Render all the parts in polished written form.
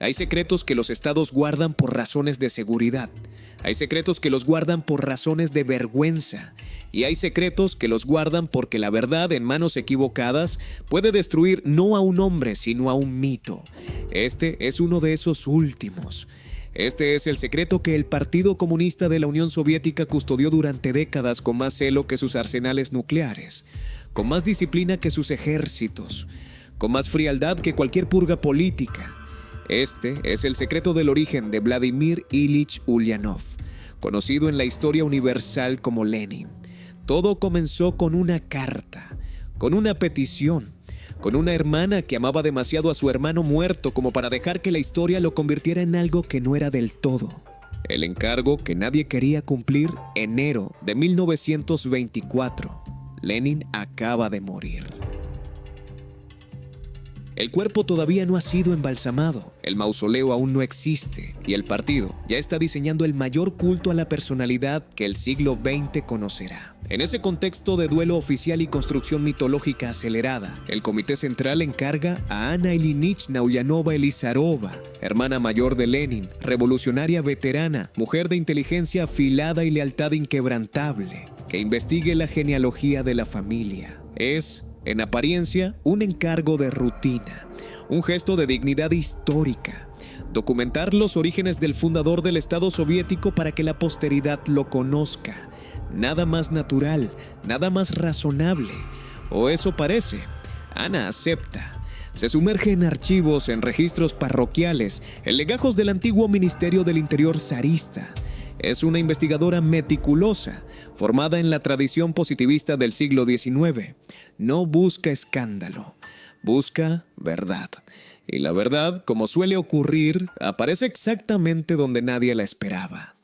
Hay secretos que los estados guardan por razones de seguridad. Hay secretos que los guardan por razones de vergüenza. Y hay secretos que los guardan porque la verdad en manos equivocadas puede destruir no a un hombre, sino a un mito. Este es uno de esos últimos. Este es el secreto que el Partido Comunista de la Unión Soviética custodió durante décadas con más celo que sus arsenales nucleares, con más disciplina que sus ejércitos, con más frialdad que cualquier purga política. Este es el secreto del origen de Vladimir Ilich Ulyanov, conocido en la historia universal como Lenin. Todo comenzó con una carta, con una petición, con una hermana que amaba demasiado a su hermano muerto como para dejar que la historia lo convirtiera en algo que no era del todo. El encargo que nadie quería cumplir, enero de 1924. Lenin acaba de morir. El cuerpo todavía no ha sido embalsamado, el mausoleo aún no existe y el partido ya está diseñando el mayor culto a la personalidad que el siglo XX conocerá. En ese contexto de duelo oficial y construcción mitológica acelerada, el Comité Central encarga a Ana Ilyinichna Ulyanova Elizarova, hermana mayor de Lenin, revolucionaria veterana, mujer de inteligencia afilada y lealtad inquebrantable, que investigue la genealogía de la familia. Es, en apariencia, un encargo de rutina, un gesto de dignidad histórica. Documentar los orígenes del fundador del Estado soviético para que la posteridad lo conozca. Nada más natural, nada más razonable. O eso parece. Ana acepta. Se sumerge en archivos, en registros parroquiales, en legajos del antiguo Ministerio del Interior zarista. Es una investigadora meticulosa, formada en la tradición positivista del siglo XIX. No busca escándalo, busca verdad. Y la verdad, como suele ocurrir, aparece exactamente donde nadie la esperaba.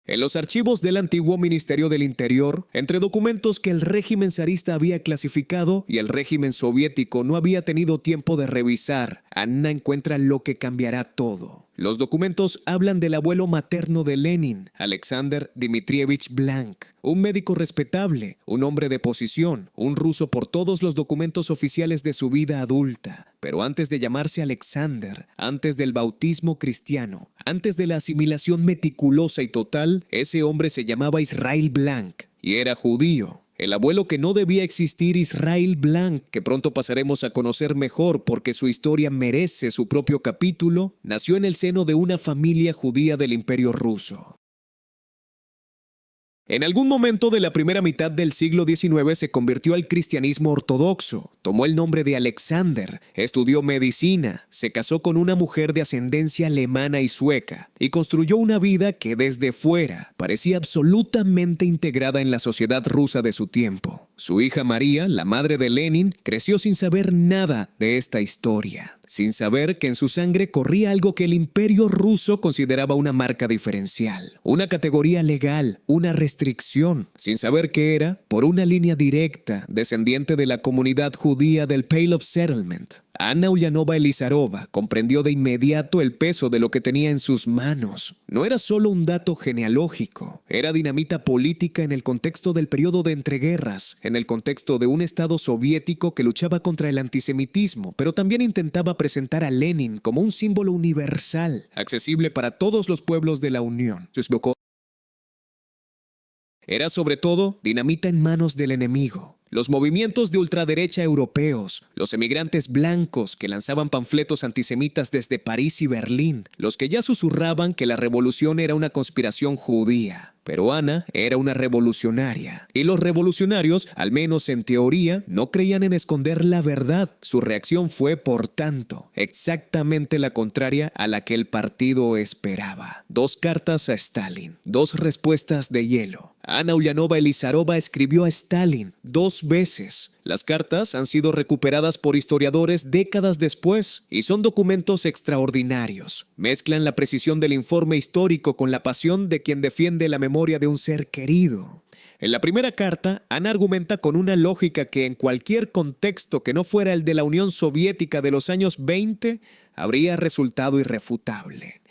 En los archivos del antiguo Ministerio del Interior, entre documentos que el régimen zarista había clasificado y el régimen soviético no había tenido tiempo de revisar, Anna encuentra lo que cambiará todo. Los documentos hablan del abuelo materno de Lenin, Alexander Dmitrievich Blank, un médico respetable, un hombre de posición, un ruso por todos los documentos oficiales de su vida adulta. Pero antes de llamarse Alexander, antes del bautismo cristiano, antes de la asimilación meticulosa y total, ese hombre se llamaba Israel Blank y era judío. El abuelo que no debía existir, Israel Blank, que pronto pasaremos a conocer mejor porque su historia merece su propio capítulo, nació en el seno de una familia judía del Imperio Ruso. En algún momento de la primera mitad del siglo XIX se convirtió al cristianismo ortodoxo, tomó el nombre de Alexander, estudió medicina, se casó con una mujer de ascendencia alemana y sueca y construyó una vida que desde fuera parecía absolutamente integrada en la sociedad rusa de su tiempo. Su hija María, la madre de Lenin, creció sin saber nada de esta historia, sin saber que en su sangre corría algo que el Imperio ruso consideraba una marca diferencial, una categoría legal, una restricción, sin saber que era, por una línea directa, descendiente de la comunidad judía del Pale of Settlement. Ana Ulyanova Elizarova comprendió de inmediato el peso de lo que tenía en sus manos. No era solo un dato genealógico, era dinamita política en el contexto del periodo de entreguerras, en el contexto de un Estado soviético que luchaba contra el antisemitismo, pero también intentaba presentar a Lenin como un símbolo universal, accesible para todos los pueblos de la Unión. Era sobre todo dinamita en manos del enemigo. Los movimientos de ultraderecha europeos, los emigrantes blancos que lanzaban panfletos antisemitas desde París y Berlín, los que ya susurraban que la revolución era una conspiración judía. Pero Ana era una revolucionaria, y los revolucionarios, al menos en teoría, no creían en esconder la verdad. Su reacción fue, por tanto, exactamente la contraria a la que el partido esperaba. 2 cartas a Stalin, 2 respuestas de hielo. Ana Ulyanova Elizarova escribió a Stalin 2 veces. Las cartas han sido recuperadas por historiadores décadas después y son documentos extraordinarios. Mezclan la precisión del informe histórico con la pasión de quien defiende la memoria de un ser querido. En la primera carta, Ana argumenta con una lógica que en cualquier contexto que no fuera el de la Unión Soviética de los años 20 habría resultado irrefutable.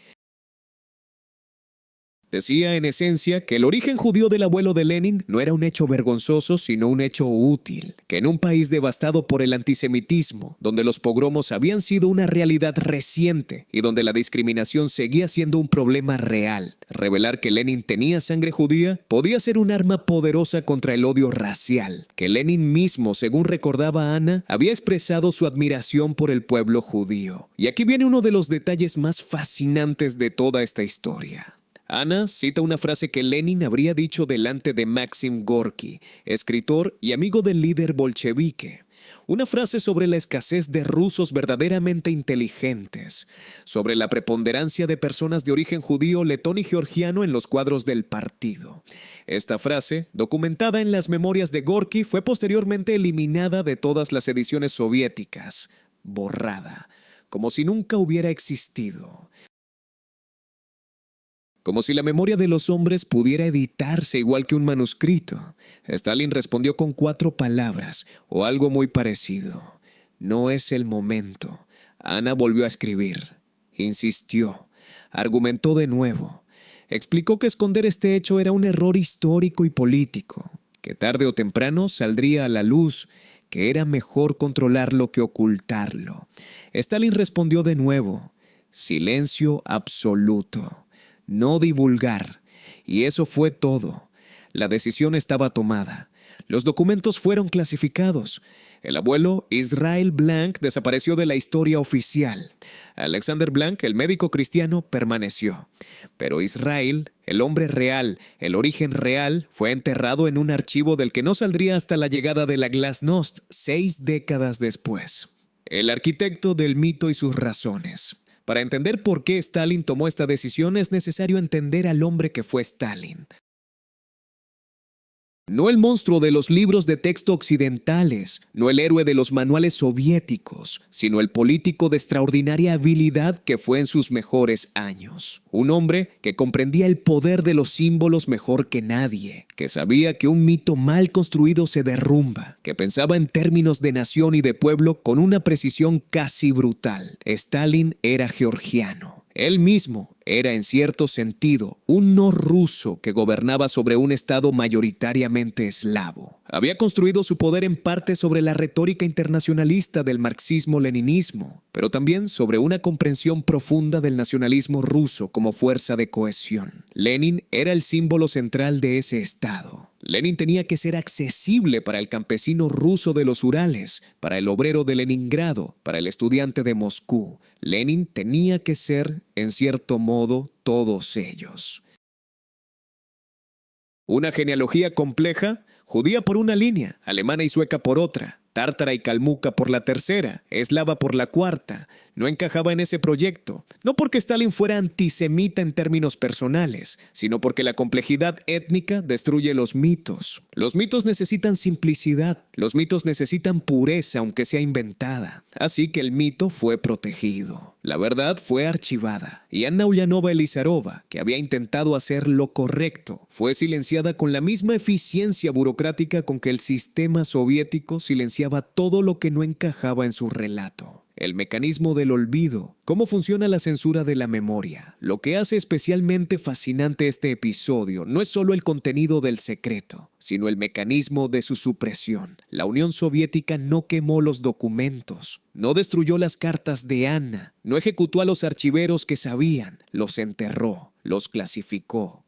Decía en esencia que el origen judío del abuelo de Lenin no era un hecho vergonzoso, sino un hecho útil, que en un país devastado por el antisemitismo, donde los pogromos habían sido una realidad reciente y donde la discriminación seguía siendo un problema real, revelar que Lenin tenía sangre judía podía ser un arma poderosa contra el odio racial, que Lenin mismo, según recordaba Ana, había expresado su admiración por el pueblo judío. Y aquí viene uno de los detalles más fascinantes de toda esta historia. Ana cita una frase que Lenin habría dicho delante de Maxim Gorki, escritor y amigo del líder bolchevique. Una frase sobre la escasez de rusos verdaderamente inteligentes, sobre la preponderancia de personas de origen judío, letón y georgiano en los cuadros del partido. Esta frase, documentada en las memorias de Gorki, fue posteriormente eliminada de todas las ediciones soviéticas, borrada, como si nunca hubiera existido. Como si la memoria de los hombres pudiera editarse igual que un manuscrito. Stalin respondió con 4 palabras, o algo muy parecido. No es el momento. Ana volvió a escribir. Insistió. Argumentó de nuevo. Explicó que esconder este hecho era un error histórico y político, que tarde o temprano saldría a la luz, que era mejor controlarlo que ocultarlo. Stalin respondió de nuevo. Silencio absoluto. No divulgar. Y eso fue todo. La decisión estaba tomada. Los documentos fueron clasificados. El abuelo Israel Blank desapareció de la historia oficial. Alexander Blank, el médico cristiano, permaneció. Pero Israel, el hombre real, el origen real, fue enterrado en un archivo del que no saldría hasta la llegada de la Glasnost 6 décadas después. El arquitecto del mito y sus razones. Para entender por qué Stalin tomó esta decisión es necesario entender al hombre que fue Stalin. No el monstruo de los libros de texto occidentales, no el héroe de los manuales soviéticos, sino el político de extraordinaria habilidad que fue en sus mejores años. Un hombre que comprendía el poder de los símbolos mejor que nadie, que sabía que un mito mal construido se derrumba, que pensaba en términos de nación y de pueblo con una precisión casi brutal. Stalin era georgiano. Él mismo era, en cierto sentido, un no ruso que gobernaba sobre un estado mayoritariamente eslavo. Había construido su poder en parte sobre la retórica internacionalista del marxismo-leninismo, pero también sobre una comprensión profunda del nacionalismo ruso como fuerza de cohesión. Lenin era el símbolo central de ese estado. Lenin tenía que ser accesible para el campesino ruso de los Urales, para el obrero de Leningrado, para el estudiante de Moscú. Lenin tenía que ser, en cierto modo, todos ellos. Una genealogía compleja, judía por una línea, alemana y sueca por otra, tártara y calmuca por la tercera, eslava por la cuarta. No encajaba en ese proyecto, no porque Stalin fuera antisemita en términos personales, sino porque la complejidad étnica destruye los mitos. Los mitos necesitan simplicidad, los mitos necesitan pureza aunque sea inventada. Así que el mito fue protegido. La verdad fue archivada, y Anna Ulyanova Elizarova, que había intentado hacer lo correcto, fue silenciada con la misma eficiencia burocrática con que el sistema soviético silenciaba todo lo que no encajaba en su relato. El mecanismo del olvido, cómo funciona la censura de la memoria. Lo que hace especialmente fascinante este episodio no es solo el contenido del secreto, sino el mecanismo de su supresión. La Unión Soviética no quemó los documentos, no destruyó las cartas de Anna, no ejecutó a los archiveros que sabían, los enterró, los clasificó.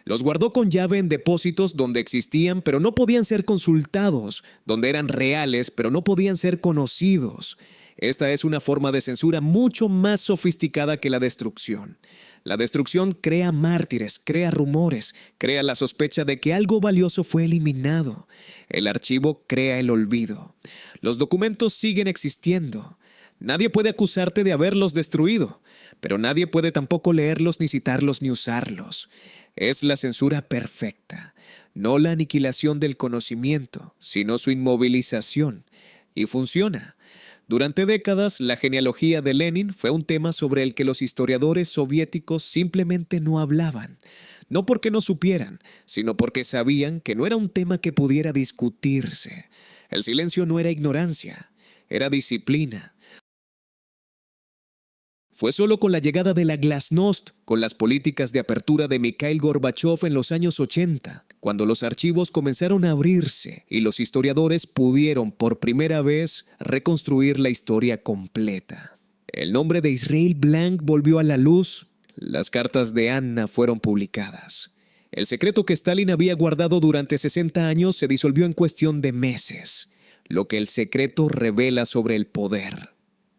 Los guardó con llave en depósitos donde existían pero no podían ser consultados, donde eran reales pero no podían ser conocidos. Esta es una forma de censura mucho más sofisticada que la destrucción. La destrucción crea mártires, crea rumores, crea la sospecha de que algo valioso fue eliminado. El archivo crea el olvido. Los documentos siguen existiendo. Nadie puede acusarte de haberlos destruido, pero nadie puede tampoco leerlos, ni citarlos, ni usarlos. Es la censura perfecta, no la aniquilación del conocimiento, sino su inmovilización. Y funciona. Durante décadas, la genealogía de Lenin fue un tema sobre el que los historiadores soviéticos simplemente no hablaban. No porque no supieran, sino porque sabían que no era un tema que pudiera discutirse. El silencio no era ignorancia, era disciplina. Fue solo con la llegada de la Glasnost, con las políticas de apertura de Mikhail Gorbachev en los años 80, cuando los archivos comenzaron a abrirse y los historiadores pudieron por primera vez reconstruir la historia completa. El nombre de Israel Blank volvió a la luz, las cartas de Anna fueron publicadas. El secreto que Stalin había guardado durante 60 años se disolvió en cuestión de meses, lo que el secreto revela sobre el poder.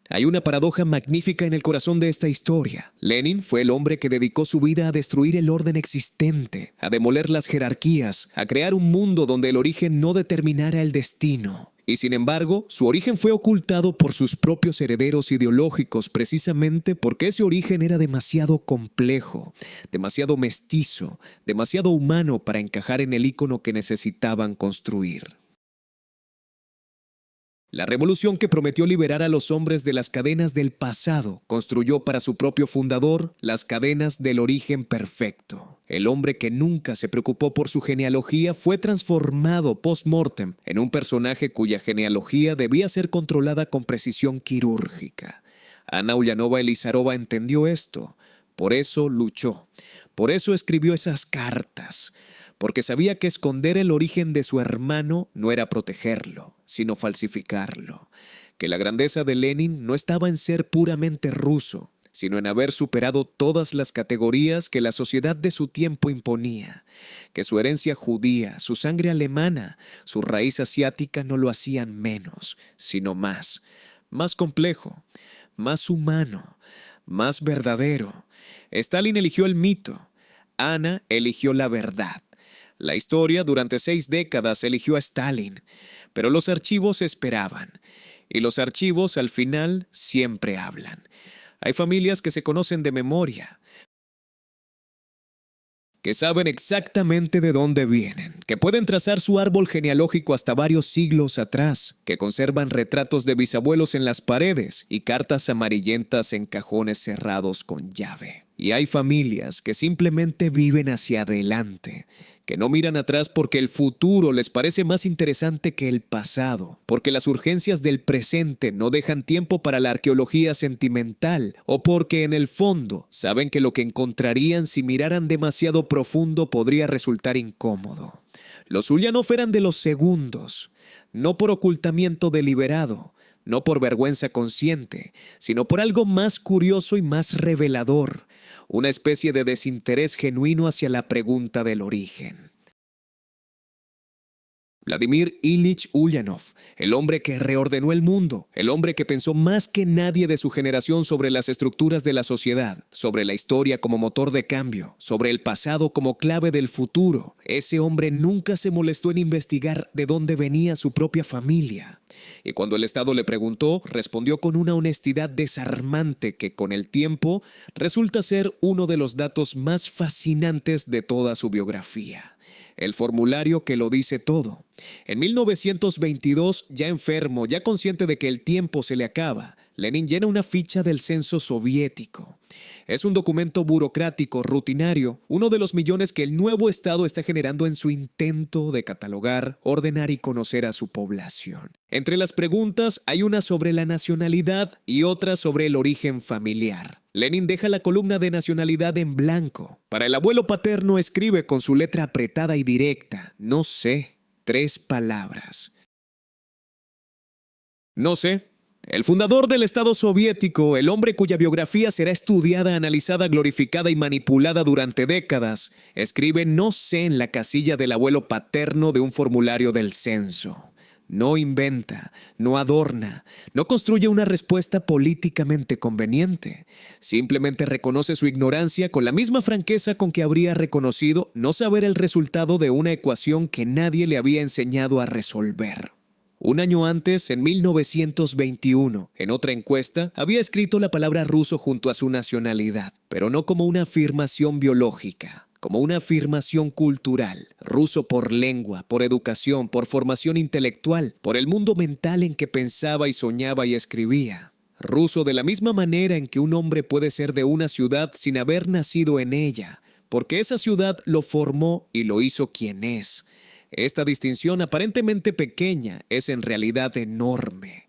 Hay una paradoja magnífica en el corazón de esta historia. Lenin fue el hombre que dedicó su vida a destruir el orden existente, a demoler las jerarquías, a crear un mundo donde el origen no determinara el destino. Y sin embargo, su origen fue ocultado por sus propios herederos ideológicos precisamente porque ese origen era demasiado complejo, demasiado mestizo, demasiado humano para encajar en el ícono que necesitaban construir. La revolución que prometió liberar a los hombres de las cadenas del pasado construyó para su propio fundador las cadenas del origen perfecto. El hombre que nunca se preocupó por su genealogía fue transformado post-mortem en un personaje cuya genealogía debía ser controlada con precisión quirúrgica. Anna Ulyanova Elizarova entendió esto. Por eso luchó. Por eso escribió esas cartas. Porque sabía que esconder el origen de su hermano no era protegerlo, sino falsificarlo. Que la grandeza de Lenin no estaba en ser puramente ruso, sino en haber superado todas las categorías que la sociedad de su tiempo imponía. Que su herencia judía, su sangre alemana, su raíz asiática no lo hacían menos, sino más. Más complejo, más humano, más verdadero. Stalin eligió el mito. Anna eligió la verdad. La historia durante 6 décadas eligió a Stalin, pero los archivos esperaban, y los archivos al final siempre hablan. Hay familias que se conocen de memoria, que saben exactamente de dónde vienen, que pueden trazar su árbol genealógico hasta varios siglos atrás, que conservan retratos de bisabuelos en las paredes y cartas amarillentas en cajones cerrados con llave. Y hay familias que simplemente viven hacia adelante, que no miran atrás porque el futuro les parece más interesante que el pasado, porque las urgencias del presente no dejan tiempo para la arqueología sentimental, o porque en el fondo saben que lo que encontrarían si miraran demasiado profundo podría resultar incómodo. Los Ulyanov eran de los segundos, no por ocultamiento deliberado, no por vergüenza consciente, sino por algo más curioso y más revelador, una especie de desinterés genuino hacia la pregunta del origen. Vladimir Ilich Ulyanov, el hombre que reordenó el mundo, el hombre que pensó más que nadie de su generación sobre las estructuras de la sociedad, sobre la historia como motor de cambio, sobre el pasado como clave del futuro. Ese hombre nunca se molestó en investigar de dónde venía su propia familia. Y cuando el Estado le preguntó, respondió con una honestidad desarmante que con el tiempo resulta ser uno de los datos más fascinantes de toda su biografía. El formulario que lo dice todo. En 1922, ya enfermo, ya consciente de que el tiempo se le acaba, Lenin llena una ficha del censo soviético. Es un documento burocrático, rutinario, uno de los millones que el nuevo Estado está generando en su intento de catalogar, ordenar y conocer a su población. Entre las preguntas hay una sobre la nacionalidad y otra sobre el origen familiar. Lenin deja la columna de nacionalidad en blanco. Para el abuelo paterno escribe con su letra apretada y directa, no sé, 3 palabras. No sé. El fundador del Estado soviético, el hombre cuya biografía será estudiada, analizada, glorificada y manipulada durante décadas, escribe no sé en la casilla del abuelo paterno de un formulario del censo. No inventa, no adorna, no construye una respuesta políticamente conveniente. Simplemente reconoce su ignorancia con la misma franqueza con que habría reconocido no saber el resultado de una ecuación que nadie le había enseñado a resolver. Un año antes, en 1921, en otra encuesta, había escrito la palabra ruso junto a su nacionalidad, pero no como una afirmación biológica, como una afirmación cultural. Ruso por lengua, por educación, por formación intelectual, por el mundo mental en que pensaba y soñaba y escribía. Ruso de la misma manera en que un hombre puede ser de una ciudad sin haber nacido en ella, porque esa ciudad lo formó y lo hizo quien es. Esta distinción aparentemente pequeña es en realidad enorme.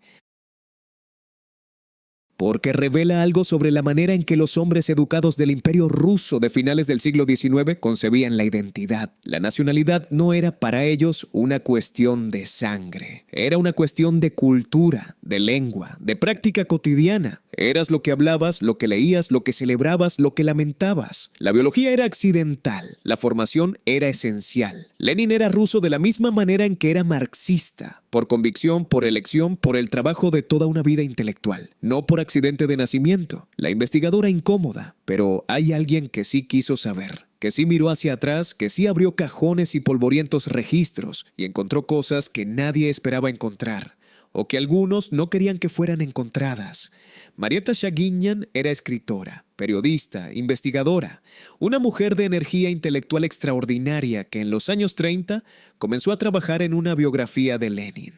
porque revela algo sobre la manera en que los hombres educados del Imperio ruso de finales del siglo XIX concebían la identidad. La nacionalidad no era para ellos una cuestión de sangre, era una cuestión de cultura, de lengua, de práctica cotidiana. Eras lo que hablabas, lo que leías, lo que celebrabas, lo que lamentabas. La biología era accidental, la formación era esencial. Lenin era ruso de la misma manera en que era marxista, por convicción, por elección, por el trabajo de toda una vida intelectual, no por accidente de nacimiento. La investigadora incómoda, pero hay alguien que sí quiso saber, que sí miró hacia atrás, que sí abrió cajones y polvorientos registros y encontró cosas que nadie esperaba encontrar, o que algunos no querían que fueran encontradas. Marietta Shaguinian era escritora, periodista, investigadora, una mujer de energía intelectual extraordinaria que en los años 30 comenzó a trabajar en una biografía de Lenin.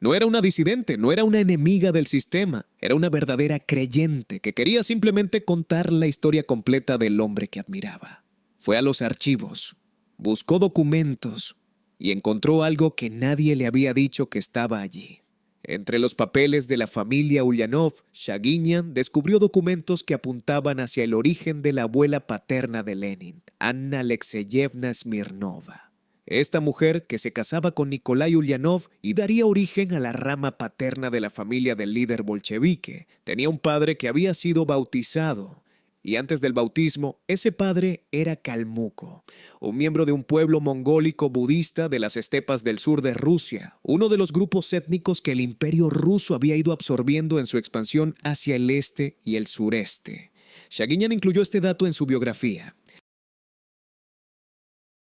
No era una disidente, no era una enemiga del sistema, era una verdadera creyente que quería simplemente contar la historia completa del hombre que admiraba. Fue a los archivos, buscó documentos y encontró algo que nadie le había dicho que estaba allí. Entre los papeles de la familia Ulyanov, Shaguinian descubrió documentos que apuntaban hacia el origen de la abuela paterna de Lenin, Anna Alexeyevna Smirnova. Esta mujer, que se casaba con Nikolai Ulyanov y daría origen a la rama paterna de la familia del líder bolchevique, tenía un padre que había sido bautizado. Y antes del bautismo, ese padre era Kalmuko, un miembro de un pueblo mongólico budista de las estepas del sur de Rusia, uno de los grupos étnicos que el Imperio ruso había ido absorbiendo en su expansión hacia el este y el sureste. Shaguinian incluyó este dato en su biografía.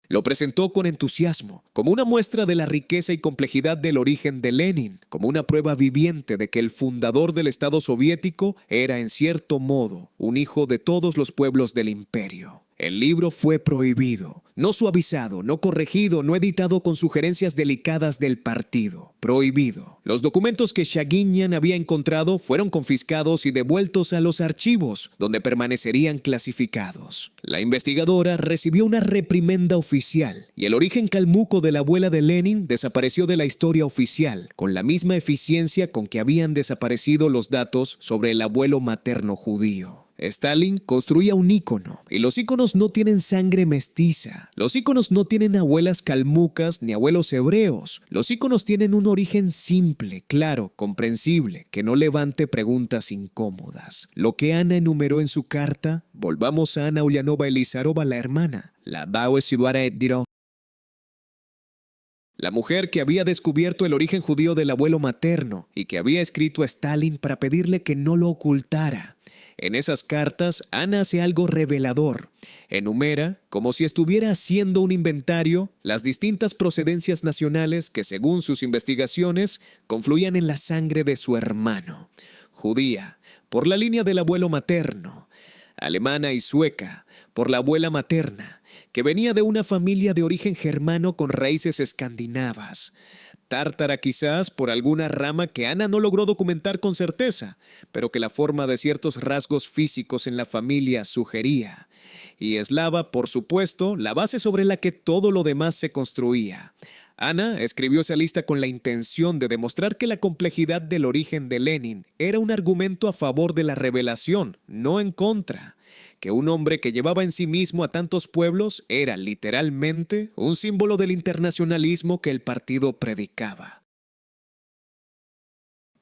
Lo presentó con entusiasmo, como una muestra de la riqueza y complejidad del origen de Lenin, como una prueba viviente de que el fundador del Estado soviético era, en cierto modo, un hijo de todos los pueblos del imperio. El libro fue prohibido, no suavizado, no corregido, no editado con sugerencias delicadas del partido. Prohibido. Los documentos que Shaguinian había encontrado fueron confiscados y devueltos a los archivos, donde permanecerían clasificados. La investigadora recibió una reprimenda oficial y el origen kalmuco de la abuela de Lenin desapareció de la historia oficial, con la misma eficiencia con que habían desaparecido los datos sobre el abuelo materno judío. Stalin construía un ícono, y los íconos no tienen sangre mestiza. Los íconos no tienen abuelas kalmucas ni abuelos hebreos. Los íconos tienen un origen simple, claro, comprensible, que no levante preguntas incómodas. Lo que Ana enumeró en su carta, volvamos a Anna Ulyanova Elizarova, la hermana, la Dao Sidwara Ediro. La mujer que había descubierto el origen judío del abuelo materno y que había escrito a Stalin para pedirle que no lo ocultara. En esas cartas, Ana hace algo revelador. Enumera, como si estuviera haciendo un inventario, las distintas procedencias nacionales que, según sus investigaciones, confluían en la sangre de su hermano. Judía, por la línea del abuelo materno. Alemana y sueca, por la abuela materna, que venía de una familia de origen germano con raíces escandinavas. Tártara quizás por alguna rama que Ana no logró documentar con certeza, pero que la forma de ciertos rasgos físicos en la familia sugería. Y eslava, por supuesto, la base sobre la que todo lo demás se construía. Ana escribió esa lista con la intención de demostrar que la complejidad del origen de Lenin era un argumento a favor de la revelación, no en contra. Que un hombre que llevaba en sí mismo a tantos pueblos era, literalmente, un símbolo del internacionalismo que el partido predicaba.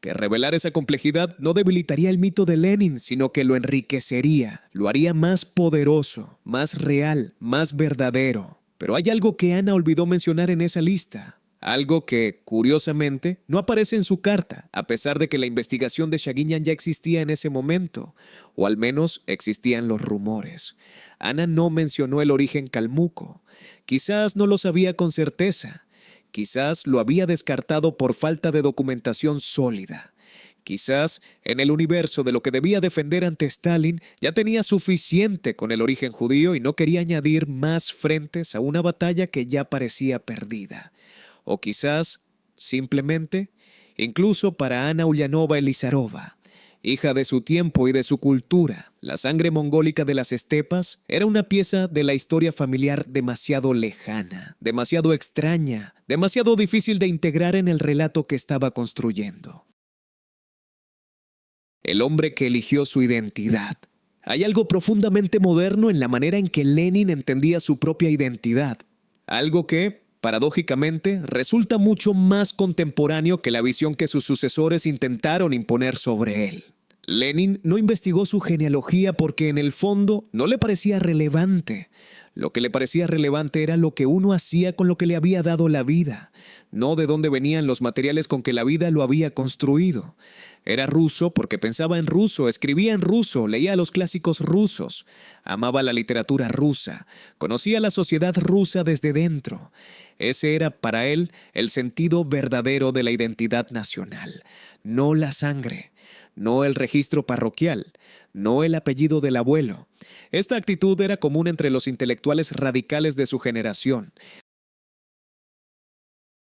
Que revelar esa complejidad no debilitaría el mito de Lenin, sino que lo enriquecería, lo haría más poderoso, más real, más verdadero. Pero hay algo que Ana olvidó mencionar en esa lista. Algo que, curiosamente, no aparece en su carta, a pesar de que la investigación de Shaguinian ya existía en ese momento, o al menos existían los rumores. Ana no mencionó el origen kalmuco. Quizás no lo sabía con certeza. Quizás lo había descartado por falta de documentación sólida. Quizás, en el universo de lo que debía defender ante Stalin, ya tenía suficiente con el origen judío y no quería añadir más frentes a una batalla que ya parecía perdida. O quizás, simplemente, incluso para Anna Ulyanova Elizarova, hija de su tiempo y de su cultura, la sangre mongólica de las estepas era una pieza de la historia familiar demasiado lejana, demasiado extraña, demasiado difícil de integrar en el relato que estaba construyendo. el hombre que eligió su identidad. Hay algo profundamente moderno en la manera en que Lenin entendía su propia identidad, algo que, paradójicamente, resulta mucho más contemporáneo que la visión que sus sucesores intentaron imponer sobre él. Lenin no investigó su genealogía porque en el fondo no le parecía relevante. Lo que le parecía relevante era lo que uno hacía con lo que le había dado la vida, no de dónde venían los materiales con que la vida lo había construido. Era ruso porque pensaba en ruso, escribía en ruso, leía los clásicos rusos, amaba la literatura rusa, conocía la sociedad rusa desde dentro. Ese era para él el sentido verdadero de la identidad nacional, no la sangre. No el registro parroquial, no el apellido del abuelo. Esta actitud era común entre los intelectuales radicales de su generación.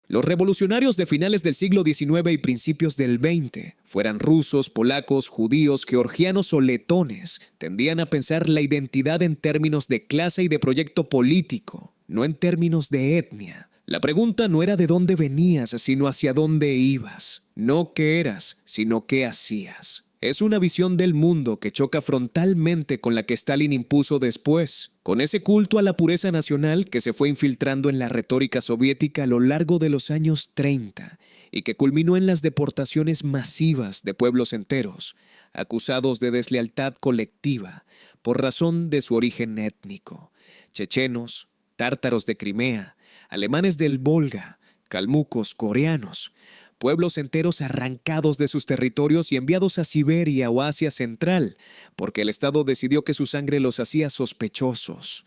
Los revolucionarios de finales del siglo XIX y principios del XX, fueran rusos, polacos, judíos, georgianos o letones, tendían a pensar la identidad en términos de clase y de proyecto político, no en términos de etnia. La pregunta no era de dónde venías, sino hacia dónde ibas. No qué eras, sino qué hacías. Es una visión del mundo que choca frontalmente con la que Stalin impuso después, con ese culto a la pureza nacional que se fue infiltrando en la retórica soviética a lo largo de los años 30 y que culminó en las deportaciones masivas de pueblos enteros, acusados de deslealtad colectiva por razón de su origen étnico. Chechenos, tártaros de Crimea, alemanes del Volga, calmucos, coreanos, pueblos enteros arrancados de sus territorios y enviados a Siberia o Asia Central, porque el Estado decidió que su sangre los hacía sospechosos.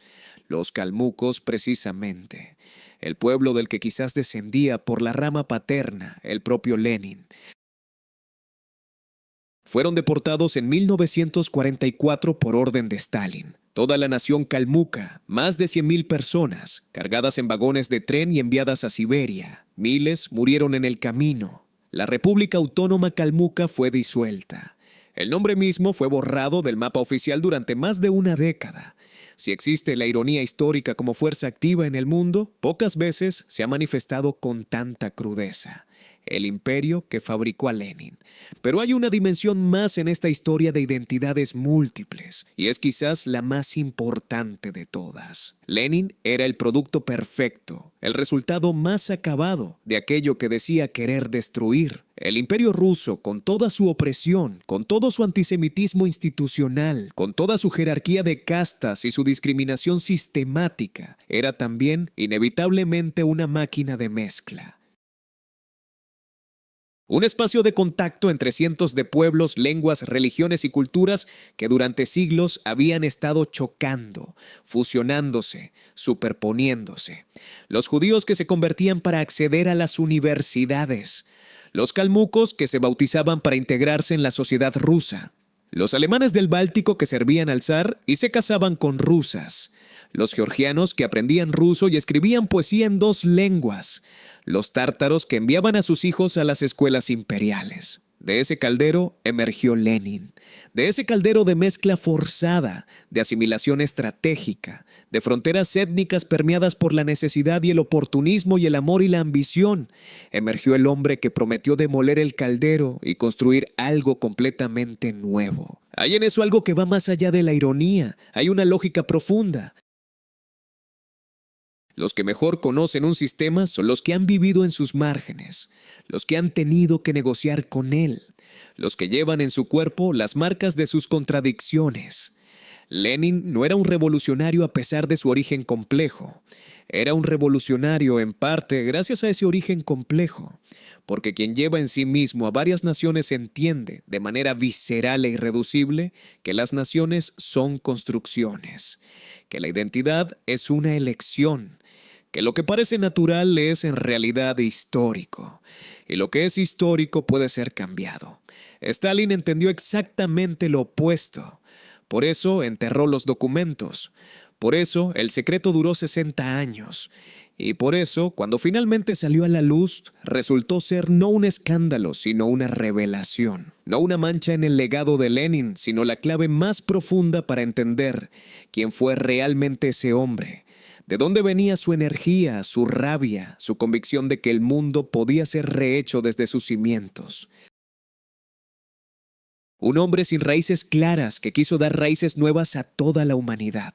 Los calmucos, precisamente, el pueblo del que quizás descendía por la rama paterna el propio Lenin. Fueron deportados en 1944 por orden de Stalin. Toda la nación calmuca, más de 100,000 personas, cargadas en vagones de tren y enviadas a Siberia. Miles murieron en el camino. La República Autónoma Calmuca fue disuelta. El nombre mismo fue borrado del mapa oficial durante más de una década. Si existe la ironía histórica como fuerza activa en el mundo, pocas veces se ha manifestado con tanta crudeza. El imperio que fabricó a Lenin. Pero hay una dimensión más en esta historia de identidades múltiples, y es quizás la más importante de todas. Lenin era el producto perfecto, el resultado más acabado de aquello que decía querer destruir. El imperio ruso, con toda su opresión, con todo su antisemitismo institucional, con toda su jerarquía de castas y su discriminación sistemática, era también inevitablemente una máquina de mezcla. Un espacio de contacto entre cientos de pueblos, lenguas, religiones y culturas que durante siglos habían estado chocando, fusionándose, superponiéndose. Los judíos que se convertían para acceder a las universidades. Los calmucos que se bautizaban para integrarse en la sociedad rusa. Los alemanes del Báltico que servían al zar y se casaban con rusas. Los georgianos que aprendían ruso y escribían poesía en 2 lenguas. Los tártaros que enviaban a sus hijos a las escuelas imperiales. De ese caldero emergió Lenin. De ese caldero de mezcla forzada, de asimilación estratégica, de fronteras étnicas permeadas por la necesidad y el oportunismo y el amor y la ambición, emergió el hombre que prometió demoler el caldero y construir algo completamente nuevo. Hay en eso algo que va más allá de la ironía. Hay una lógica profunda. Los que mejor conocen un sistema son los que han vivido en sus márgenes, los que han tenido que negociar con él, los que llevan en su cuerpo las marcas de sus contradicciones. Lenin no era un revolucionario a pesar de su origen complejo. Era un revolucionario en parte gracias a ese origen complejo, porque quien lleva en sí mismo a varias naciones entiende, de manera visceral e irreducible, que las naciones son construcciones, que la identidad es una elección, que lo que parece natural es en realidad histórico, y lo que es histórico puede ser cambiado. Stalin entendió exactamente lo opuesto. Por eso enterró los documentos. Por eso el secreto duró 60 años. Y por eso, cuando finalmente salió a la luz, resultó ser no un escándalo, sino una revelación. No una mancha en el legado de Lenin, sino la clave más profunda para entender quién fue realmente ese hombre. ¿De dónde venía su energía, su rabia, su convicción de que el mundo podía ser rehecho desde sus cimientos? Un hombre sin raíces claras que quiso dar raíces nuevas a toda la humanidad.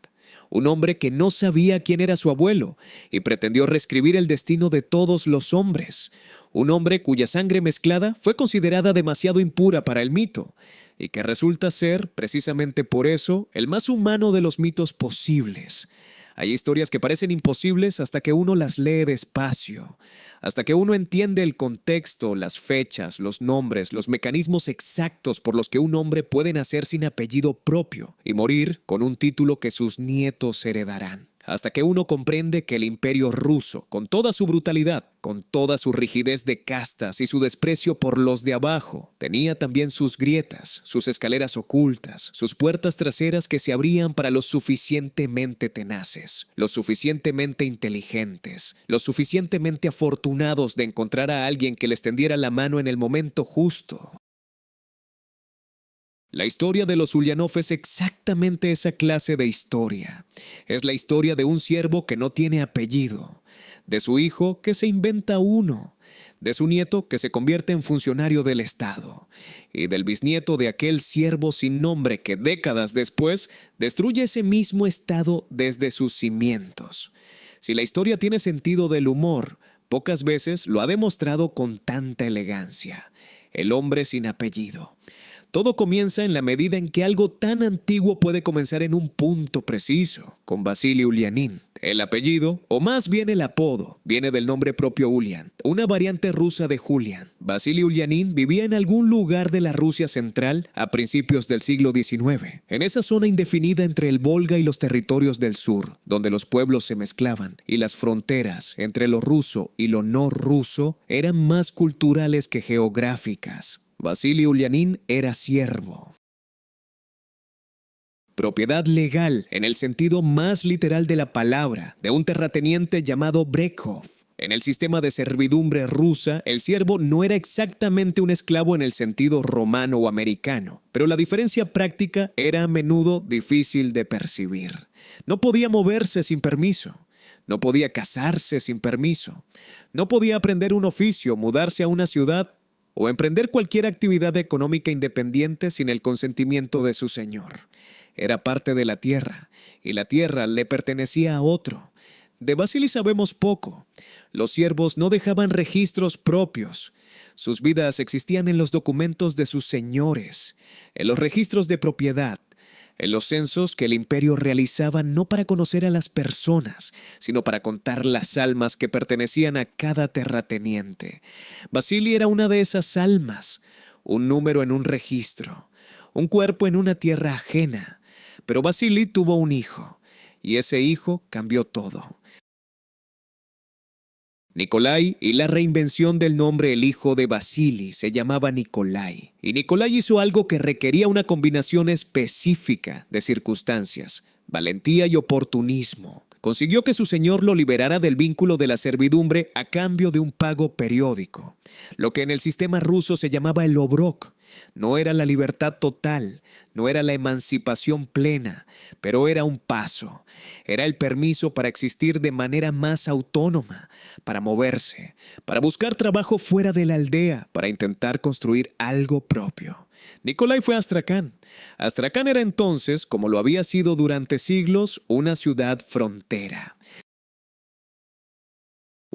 Un hombre que no sabía quién era su abuelo y pretendió reescribir el destino de todos los hombres. Un hombre cuya sangre mezclada fue considerada demasiado impura para el mito y que resulta ser, precisamente por eso, el más humano de los mitos posibles. Hay historias que parecen imposibles hasta que uno las lee despacio, hasta que uno entiende el contexto, las fechas, los nombres, los mecanismos exactos por los que un hombre puede nacer sin apellido propio y morir con un título que sus nietos heredarán. Hasta que uno comprende que el imperio ruso, con toda su brutalidad, con toda su rigidez de castas y su desprecio por los de abajo, tenía también sus grietas, sus escaleras ocultas, sus puertas traseras que se abrían para los suficientemente tenaces, los suficientemente inteligentes, los suficientemente afortunados de encontrar a alguien que les tendiera la mano en el momento justo. La historia de los Ulyanov es exactamente esa clase de historia. Es la historia de un siervo que no tiene apellido, de su hijo que se inventa uno, de su nieto que se convierte en funcionario del Estado, y del bisnieto de aquel siervo sin nombre que décadas después destruye ese mismo Estado desde sus cimientos. Si la historia tiene sentido del humor, pocas veces lo ha demostrado con tanta elegancia. El hombre sin apellido. Todo comienza en la medida en que algo tan antiguo puede comenzar en un punto preciso, con Vasily Ulyanin. El apellido, o más bien el apodo, viene del nombre propio Ulyan, una variante rusa de Julián. Vasily Ulyanin vivía en algún lugar de la Rusia central a principios del siglo XIX, en esa zona indefinida entre el Volga y los territorios del sur, donde los pueblos se mezclaban y las fronteras entre lo ruso y lo no ruso eran más culturales que geográficas. Vasily Ulyanin era siervo. Propiedad legal, en el sentido más literal de la palabra, de un terrateniente llamado Brekhov. En el sistema de servidumbre rusa, el siervo no era exactamente un esclavo en el sentido romano o americano, pero la diferencia práctica era a menudo difícil de percibir. No podía moverse sin permiso. No podía casarse sin permiso. No podía aprender un oficio, mudarse a una ciudad o emprender cualquier actividad económica independiente sin el consentimiento de su señor. Era parte de la tierra, y la tierra le pertenecía a otro. De Vasily sabemos poco. Los siervos no dejaban registros propios. Sus vidas existían en los documentos de sus señores, en los registros de propiedad, en los censos que el imperio realizaba no para conocer a las personas, sino para contar las almas que pertenecían a cada terrateniente. Vasily era una de esas almas, un número en un registro, un cuerpo en una tierra ajena. Pero Vasily tuvo un hijo, y ese hijo cambió todo. Nikolai, y la reinvención del nombre el hijo de Vasily se llamaba Nikolai. Y Nikolai hizo algo que requería una combinación específica de circunstancias, valentía y oportunismo. Consiguió que su señor lo liberara del vínculo de la servidumbre a cambio de un pago periódico, lo que en el sistema ruso se llamaba el obrok. No era la libertad total, no era la emancipación plena, pero era un paso. Era el permiso para existir de manera más autónoma, para moverse, para buscar trabajo fuera de la aldea, para intentar construir algo propio. Nikolai fue a Astracán. Astracán era entonces, como lo había sido durante siglos, una ciudad frontera.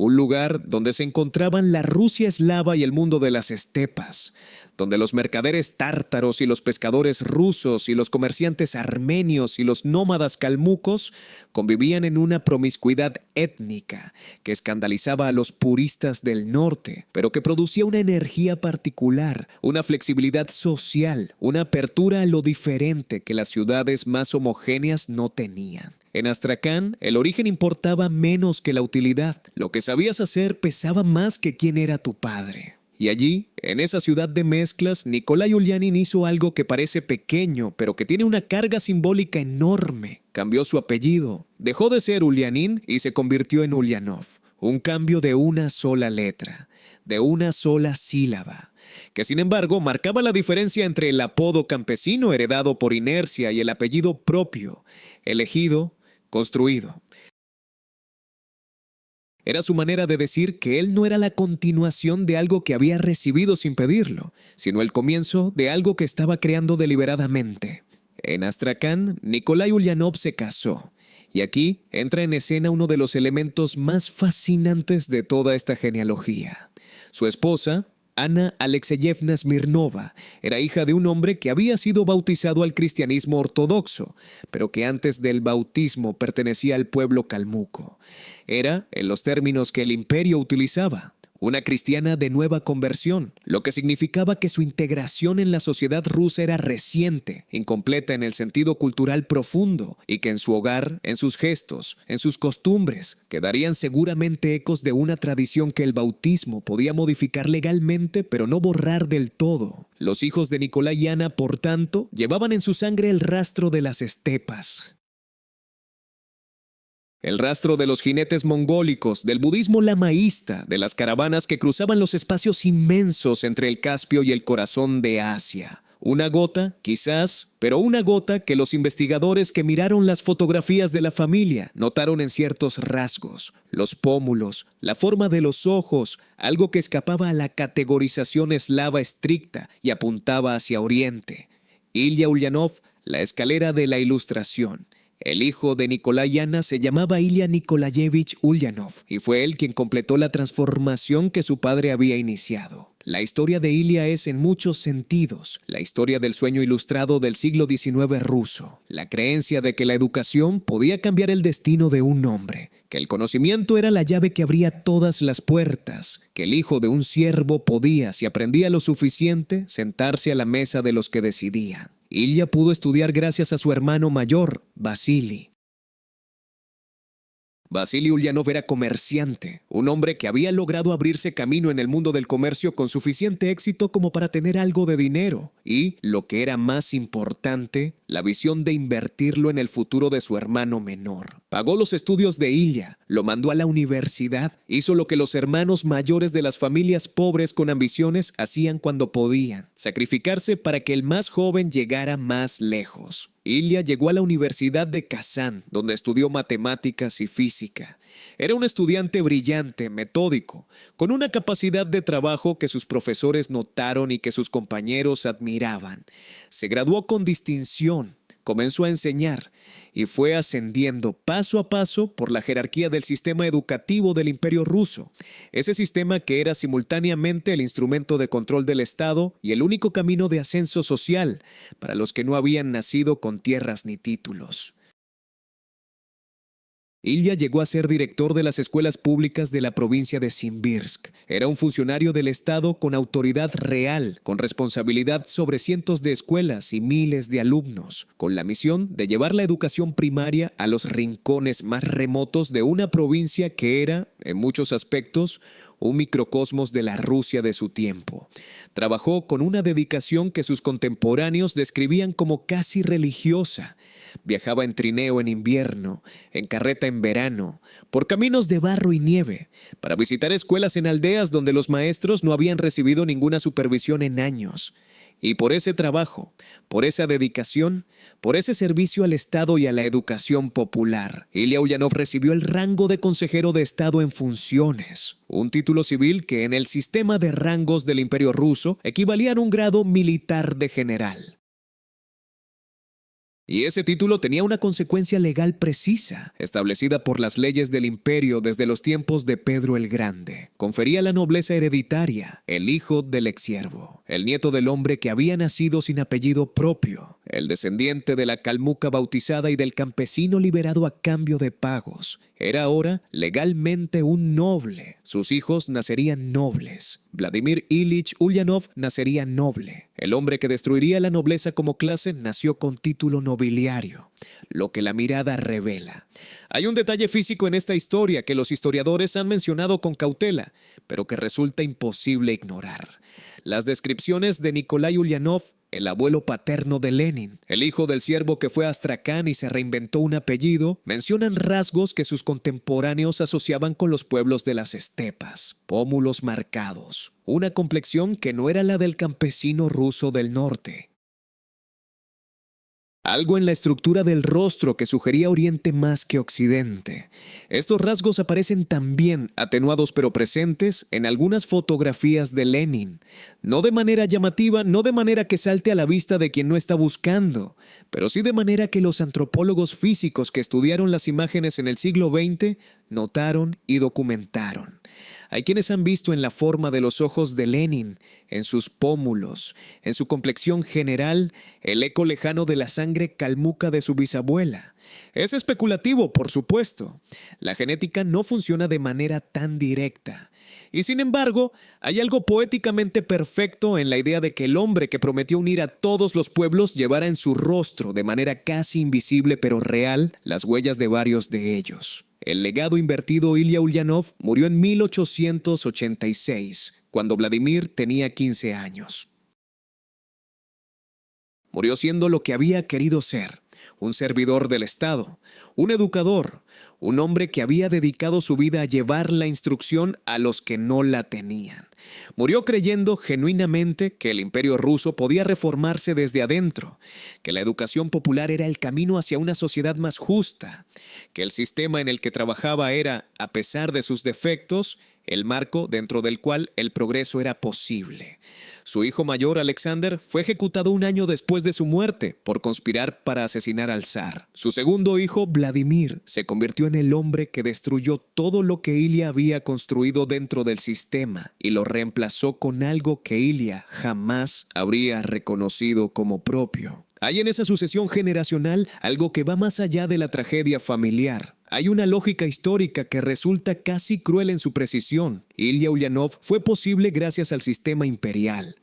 Un lugar donde se encontraban la Rusia eslava y el mundo de las estepas, donde los mercaderes tártaros y los pescadores rusos y los comerciantes armenios y los nómadas calmucos convivían en una promiscuidad étnica que escandalizaba a los puristas del norte, pero que producía una energía particular, una flexibilidad social, una apertura a lo diferente que las ciudades más homogéneas no tenían. En Astracán, el origen importaba menos que la utilidad. Lo que sabías hacer pesaba más que quién era tu padre. Y allí, en esa ciudad de mezclas, Nikolai Ulyanin hizo algo que parece pequeño, pero que tiene una carga simbólica enorme. Cambió su apellido. Dejó de ser Ulyanin y se convirtió en Ulyanov. Un cambio de una sola letra, de una sola sílaba, que sin embargo marcaba la diferencia entre el apodo campesino heredado por inercia y el apellido propio, elegido, construido. Era su manera de decir que él no era la continuación de algo que había recibido sin pedirlo, sino el comienzo de algo que estaba creando deliberadamente. En Astracán, Nikolai Ulyanov se casó, y aquí entra en escena uno de los elementos más fascinantes de toda esta genealogía. Su esposa, Ana Alexeyevna Smirnova, era hija de un hombre que había sido bautizado al cristianismo ortodoxo, pero que antes del bautismo pertenecía al pueblo calmuco. Era, en los términos que el imperio utilizaba, una cristiana de nueva conversión, lo que significaba que su integración en la sociedad rusa era reciente, incompleta en el sentido cultural profundo, y que en su hogar, en sus gestos, en sus costumbres, quedarían seguramente ecos de una tradición que el bautismo podía modificar legalmente, pero no borrar del todo. Los hijos de Nikolai y Ana, por tanto, llevaban en su sangre el rastro de las estepas. El rastro de los jinetes mongólicos, del budismo lamaísta, de las caravanas que cruzaban los espacios inmensos entre el Caspio y el corazón de Asia. Una gota, quizás, pero una gota que los investigadores que miraron las fotografías de la familia notaron en ciertos rasgos, los pómulos, la forma de los ojos, algo que escapaba a la categorización eslava estricta y apuntaba hacia Oriente. Ilya Ulyanov, la escalera de la Ilustración. El hijo de Nikolai y Ana se llamaba Ilya Nikolayevich Ulyanov y fue él quien completó la transformación que su padre había iniciado. La historia de Ilya es en muchos sentidos la historia del sueño ilustrado del siglo XIX ruso, la creencia de que la educación podía cambiar el destino de un hombre, que el conocimiento era la llave que abría todas las puertas, que el hijo de un siervo podía, si aprendía lo suficiente, sentarse a la mesa de los que decidían. Ilya pudo estudiar gracias a su hermano mayor, Vasily. Vasily Ulyanov era comerciante, un hombre que había logrado abrirse camino en el mundo del comercio con suficiente éxito como para tener algo de dinero y, lo que era más importante, la visión de invertirlo en el futuro de su hermano menor. Pagó los estudios de Ilya, lo mandó a la universidad, hizo lo que los hermanos mayores de las familias pobres con ambiciones hacían cuando podían, sacrificarse para que el más joven llegara más lejos. Ilya llegó a la Universidad de Kazán, donde estudió matemáticas y física. Era un estudiante brillante, metódico, con una capacidad de trabajo que sus profesores notaron y que sus compañeros admiraban. Se graduó con distinción, comenzó a enseñar y fue ascendiendo paso a paso por la jerarquía del sistema educativo del Imperio Ruso, ese sistema que era simultáneamente el instrumento de control del Estado y el único camino de ascenso social para los que no habían nacido con tierras ni títulos. Ilya llegó a ser director de las escuelas públicas de la provincia de Simbirsk. Era un funcionario del Estado con autoridad real, con responsabilidad sobre cientos de escuelas y miles de alumnos, con la misión de llevar la educación primaria a los rincones más remotos de una provincia que era, en muchos aspectos, un microcosmos de la Rusia de su tiempo. Trabajó con una dedicación que sus contemporáneos describían como casi religiosa. Viajaba en trineo en invierno, en carreta en verano, por caminos de barro y nieve, para visitar escuelas en aldeas donde los maestros no habían recibido ninguna supervisión en años. Y por ese trabajo, por esa dedicación, por ese servicio al Estado y a la educación popular, Ilya Ulyanov recibió el rango de consejero de Estado en funciones, un título civil que en el sistema de rangos del Imperio Ruso equivalía a un grado militar de general. Y ese título tenía una consecuencia legal precisa, establecida por las leyes del imperio desde los tiempos de Pedro el Grande. Confería la nobleza hereditaria, el hijo del exsiervo, el nieto del hombre que había nacido sin apellido propio, el descendiente de la calmuca bautizada y del campesino liberado a cambio de pagos. Era ahora legalmente un noble. Sus hijos nacerían nobles. Vladimir Ilich Ulyanov nacería noble. El hombre que destruiría la nobleza como clase nació con título nobiliario, lo que la mirada revela. Hay un detalle físico en esta historia que los historiadores han mencionado con cautela, pero que resulta imposible ignorar. Las descripciones de Nikolai Ulyanov, el abuelo paterno de Lenin, el hijo del siervo que fue a Astracán y se reinventó un apellido, mencionan rasgos que sus contemporáneos asociaban con los pueblos de las estepas. Pómulos marcados, una complexión que no era la del campesino ruso del norte. algo en la estructura del rostro que sugería Oriente más que Occidente. Estos rasgos aparecen también, atenuados pero presentes, en algunas fotografías de Lenin. No de manera llamativa, no de manera que salte a la vista de quien no está buscando, pero sí de manera que los antropólogos físicos que estudiaron las imágenes en el siglo XX notaron y documentaron. Hay quienes han visto en la forma de los ojos de Lenin, en sus pómulos, en su complexión general, el eco lejano de la sangre calmuca de su bisabuela. Es especulativo, por supuesto. La genética no funciona de manera tan directa. Y sin embargo, hay algo poéticamente perfecto en la idea de que el hombre que prometió unir a todos los pueblos llevara en su rostro, de manera casi invisible pero real, las huellas de varios de ellos. El legado invertido Ilya Ulyanov murió en 1886, cuando Vladimir tenía 15 años. Murió siendo lo que había querido ser, un servidor del Estado, un educador, un hombre que había dedicado su vida a llevar la instrucción a los que no la tenían. Murió creyendo genuinamente que el imperio ruso podía reformarse desde adentro, que la educación popular era el camino hacia una sociedad más justa, que el sistema en el que trabajaba era, a pesar de sus defectos, el marco dentro del cual el progreso era posible. Su hijo mayor, Alexander, fue ejecutado un año después de su muerte por conspirar para asesinar al zar. Su segundo hijo, Vladimir, se convirtió en el hombre que destruyó todo lo que Ilya había construido dentro del sistema y lo reemplazó con algo que Ilya jamás habría reconocido como propio. Hay en esa sucesión generacional algo que va más allá de la tragedia familiar. Hay una lógica histórica que resulta casi cruel en su precisión. Ilya Ulyanov fue posible gracias al sistema imperial.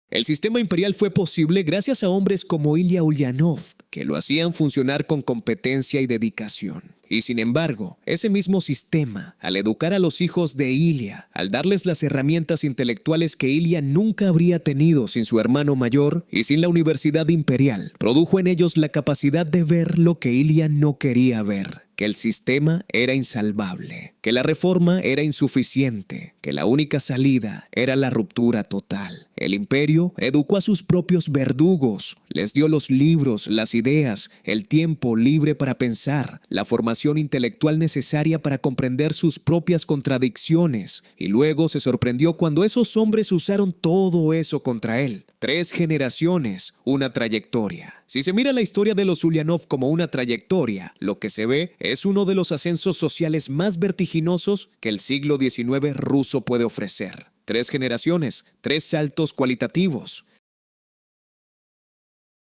El sistema imperial fue posible gracias a hombres como Ilya Ulyanov, que lo hacían funcionar con competencia y dedicación. Y sin embargo, ese mismo sistema, al educar a los hijos de Ilya, al darles las herramientas intelectuales que Ilya nunca habría tenido sin su hermano mayor y sin la Universidad Imperial, produjo en ellos la capacidad de ver lo que Ilya no quería ver. Que el sistema era insalvable, que la reforma era insuficiente, que la única salida era la ruptura total. El imperio educó a sus propios verdugos, les dio los libros, las ideas, el tiempo libre para pensar, la formación intelectual necesaria para comprender sus propias contradicciones, y luego se sorprendió cuando esos hombres usaron todo eso contra él. 3 generaciones, una trayectoria. Si se mira la historia de los Ulyanov como una trayectoria, lo que se ve es uno de los ascensos sociales más vertiginosos que el siglo XIX ruso puede ofrecer. 3 generaciones, 3 saltos cualitativos.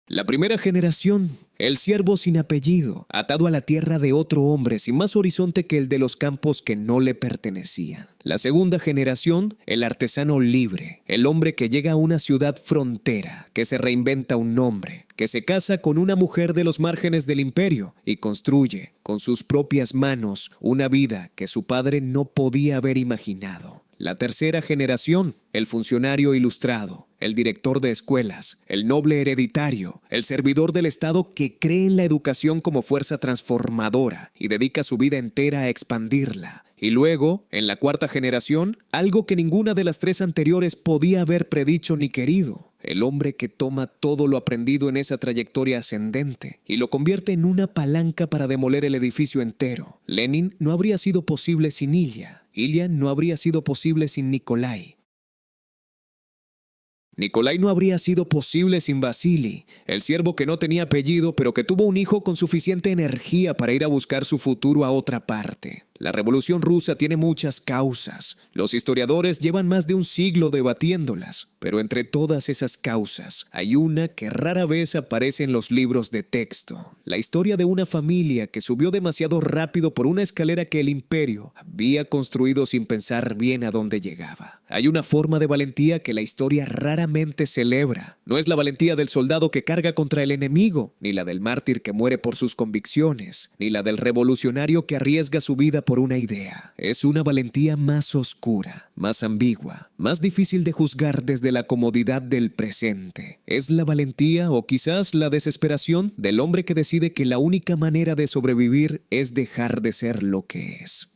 La primera generación, el siervo sin apellido, atado a la tierra de otro hombre sin más horizonte que el de los campos que no le pertenecían. La segunda generación, el artesano libre, el hombre que llega a una ciudad frontera, que se reinventa un nombre, que se casa con una mujer de los márgenes del imperio y construye, con sus propias manos, una vida que su padre no podía haber imaginado. La tercera generación, el funcionario ilustrado, el director de escuelas, el noble hereditario, el servidor del Estado que cree en la educación como fuerza transformadora y dedica su vida entera a expandirla. Y luego, en la cuarta generación, algo que ninguna de las 3 anteriores podía haber predicho ni querido. El hombre que toma todo lo aprendido en esa trayectoria ascendente y lo convierte en una palanca para demoler el edificio entero. Lenin no habría sido posible sin Ilya. Ilya no habría sido posible sin Nikolai. Nikolai no habría sido posible sin Vasily, el siervo que no tenía apellido pero que tuvo un hijo con suficiente energía para ir a buscar su futuro a otra parte. La Revolución Rusa tiene muchas causas. Los historiadores llevan más de un siglo debatiéndolas, pero entre todas esas causas hay una que rara vez aparece en los libros de texto. La historia de una familia que subió demasiado rápido por una escalera que el imperio había construido sin pensar bien a dónde llegaba. Hay una forma de valentía que la historia raramente celebra. No es la valentía del soldado que carga contra el enemigo, ni la del mártir que muere por sus convicciones, ni la del revolucionario que arriesga su vida por una idea. Es una valentía más oscura, más ambigua, más difícil de juzgar desde la comodidad del presente. Es la valentía o quizás la desesperación del hombre que decide que la única manera de sobrevivir es dejar de ser lo que es.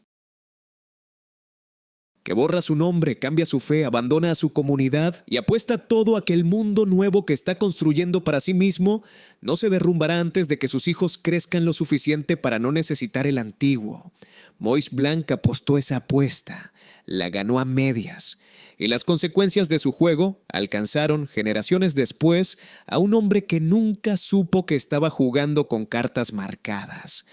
que borra su nombre, cambia su fe, abandona a su comunidad y apuesta todo a que el mundo nuevo que está construyendo para sí mismo no se derrumbará antes de que sus hijos crezcan lo suficiente para no necesitar el antiguo. Moix Blanc apostó esa apuesta, la ganó a medias, y las consecuencias de su juego alcanzaron, generaciones después, a un hombre que nunca supo que estaba jugando con cartas marcadas.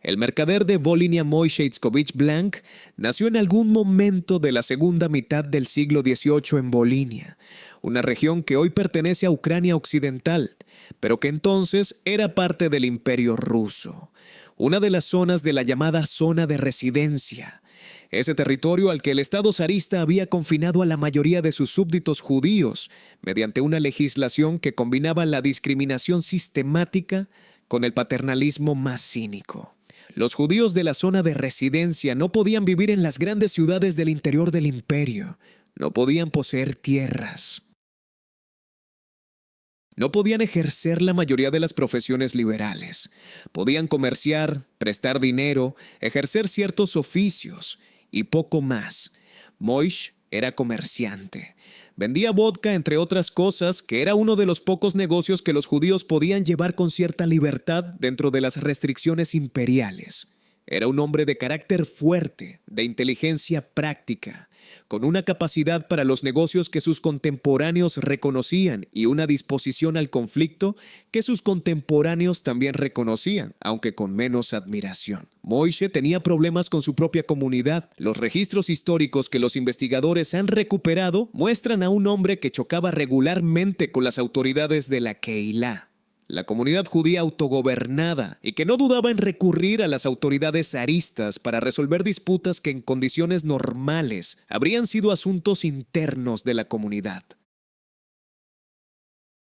El mercader de Volinia Moisheitzkovich Blanc nació en algún momento de la segunda mitad del siglo XVIII en Volinia, una región que hoy pertenece a Ucrania Occidental, pero que entonces era parte del Imperio Ruso, una de las zonas de la llamada zona de residencia, ese territorio al que el Estado zarista había confinado a la mayoría de sus súbditos judíos mediante una legislación que combinaba la discriminación sistemática con el paternalismo más cínico. Los judíos de la zona de residencia no podían vivir en las grandes ciudades del interior del imperio, no podían poseer tierras, no podían ejercer la mayoría de las profesiones liberales, podían comerciar, prestar dinero, ejercer ciertos oficios y poco más. Moix era comerciante. Vendía vodka, entre otras cosas, que era uno de los pocos negocios que los judíos podían llevar con cierta libertad dentro de las restricciones imperiales. Era un hombre de carácter fuerte, de inteligencia práctica, con una capacidad para los negocios que sus contemporáneos reconocían y una disposición al conflicto que sus contemporáneos también reconocían, aunque con menos admiración. Moishe tenía problemas con su propia comunidad. Los registros históricos que los investigadores han recuperado muestran a un hombre que chocaba regularmente con las autoridades de la Keilah, la comunidad judía autogobernada, y que no dudaba en recurrir a las autoridades zaristas para resolver disputas que en condiciones normales habrían sido asuntos internos de la comunidad.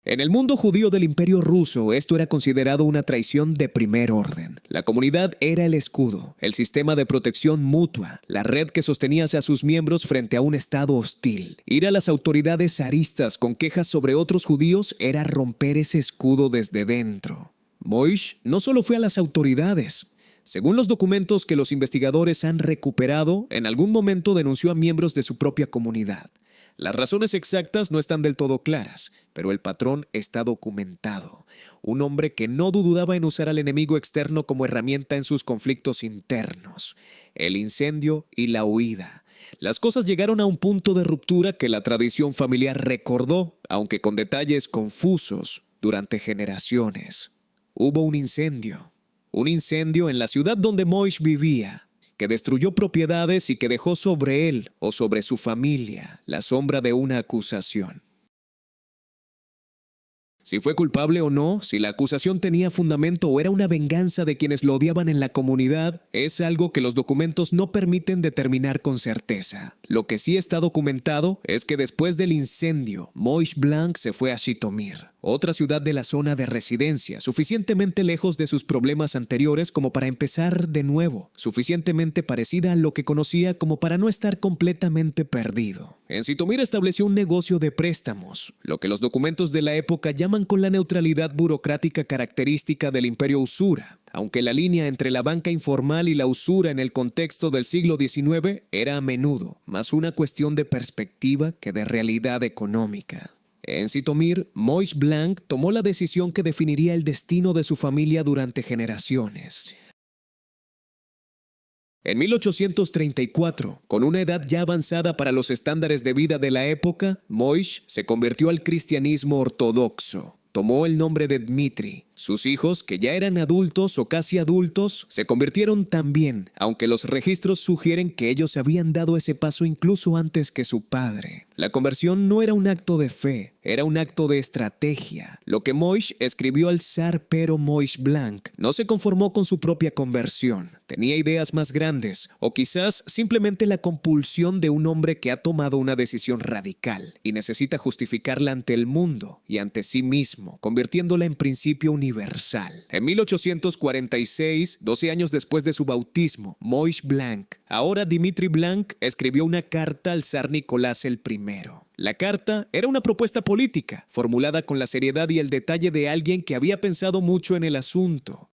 En el mundo judío del Imperio Ruso, esto era considerado una traición de primer orden. La comunidad era el escudo, el sistema de protección mutua, la red que sostenía a sus miembros frente a un estado hostil. Ir a las autoridades zaristas con quejas sobre otros judíos era romper ese escudo desde dentro. Moix no solo fue a las autoridades. Según los documentos que los investigadores han recuperado, en algún momento denunció a miembros de su propia comunidad. Las razones exactas no están del todo claras, pero el patrón está documentado. Un hombre que no dudaba en usar al enemigo externo como herramienta en sus conflictos internos. El incendio y la huida. Las cosas llegaron a un punto de ruptura que la tradición familiar recordó, aunque con detalles confusos, durante generaciones. Hubo un incendio en la ciudad donde Moix vivía, que destruyó propiedades y que dejó sobre él o sobre su familia la sombra de una acusación. Si fue culpable o no, si la acusación tenía fundamento o era una venganza de quienes lo odiaban en la comunidad, es algo que los documentos no permiten determinar con certeza. Lo que sí está documentado es que después del incendio, Moix Blanc se fue a Zhytomyr, otra ciudad de la zona de residencia, suficientemente lejos de sus problemas anteriores como para empezar de nuevo, suficientemente parecida a lo que conocía como para no estar completamente perdido. En Zhytomyr estableció un negocio de préstamos, lo que los documentos de la época llaman con la neutralidad burocrática característica del imperio usura, aunque la línea entre la banca informal y la usura en el contexto del siglo XIX era a menudo más una cuestión de perspectiva que de realidad económica. En Zhytomyr, Moix Blanc tomó la decisión que definiría el destino de su familia durante generaciones. En 1834, con una edad ya avanzada para los estándares de vida de la época, Moix se convirtió al cristianismo ortodoxo. Tomó el nombre de Dmitri. Sus hijos, que ya eran adultos o casi adultos, se convirtieron también, aunque los registros sugieren que ellos habían dado ese paso incluso antes que su padre. La conversión no era un acto de fe, era un acto de estrategia. Lo que Moix escribió al zar Pero Moix Blanc no se conformó con su propia conversión. Tenía ideas más grandes, o quizás simplemente la compulsión de un hombre que ha tomado una decisión radical y necesita justificarla ante el mundo y ante sí mismo, convirtiéndola en principio universal. En 1846, 12 años después de su bautismo, Moix Blanc, ahora Dmitri Blanc, escribió una carta al zar Nicolás I. La carta era una propuesta política, formulada con la seriedad y el detalle de alguien que había pensado mucho en el asunto.